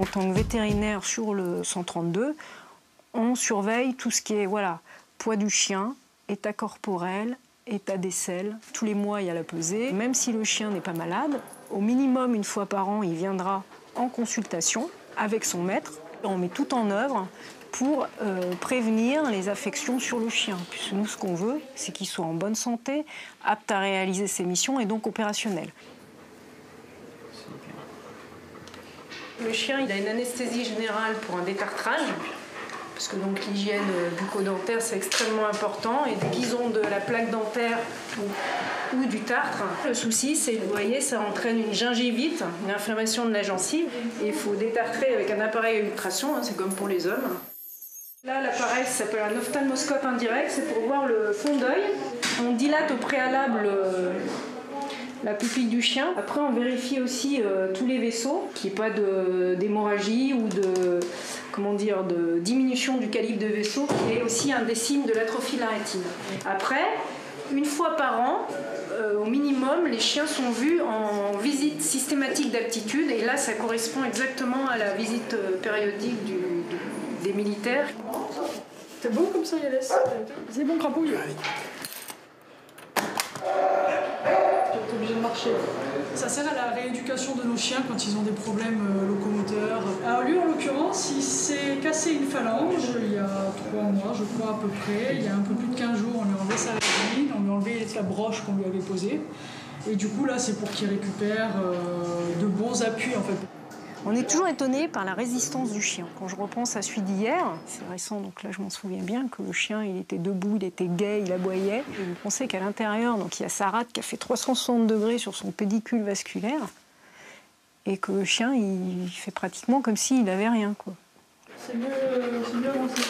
En tant que vétérinaire sur le 132, on surveille tout ce qui est poids du chien, état corporel, état des selles. Tous les mois, il y a la pesée. Même si le chien n'est pas malade, au minimum une fois par an, il viendra en consultation avec son maître. On met tout en œuvre pour prévenir les affections sur le chien. Puisque nous, ce qu'on veut, c'est qu'il soit en bonne santé, apte à réaliser ses missions et donc opérationnel. Le chien, il a une anesthésie générale pour un détartrage, parce que donc l'hygiène bucco-dentaire, c'est extrêmement important. Et dès qu'ils ont de la plaque dentaire ou du tartre, le souci, c'est, vous voyez, ça entraîne une gingivite, une inflammation de la gencive. Et il faut détartrer avec un appareil à ultrasons, c'est comme pour les hommes. Là, l'appareil s'appelle un ophtalmoscope indirect, c'est pour voir le fond d'œil. On dilate au préalable la pupille du chien. Après, on vérifie aussi tous les vaisseaux, qu'il n'y ait pas d'hémorragie ou de diminution du calibre de vaisseau, qui est aussi un des signes de l'atrophie de la rétine. Après, une fois par an, au minimum, les chiens sont vus en visite systématique d'aptitude, et là, ça correspond exactement à la visite périodique des militaires. C'est bon comme ça, Yalès? C'est bon, crapouille. T'es obligé de marcher. Ça sert à la rééducation de nos chiens quand ils ont des problèmes locomoteurs. Alors lui, en l'occurrence, il s'est cassé une phalange il y a 3 mois, je crois à peu près. Il y a un peu plus de 15 jours, on lui a enlevé sa résine, on lui a enlevé la broche qu'on lui avait posée. Et du coup, là, c'est pour qu'il récupère de bons appuis, en fait. On est toujours étonné par la résistance du chien. Quand je repense à celui d'hier, c'est récent, donc là je m'en souviens bien, que le chien il était debout, il était gai, il aboyait. Et vous pensez qu'à l'intérieur, donc il y a sa rate qui a fait 360 degrés sur son pédicule vasculaire, et que le chien il fait pratiquement comme s'il n'avait rien, quoi. C'est mieux avancé.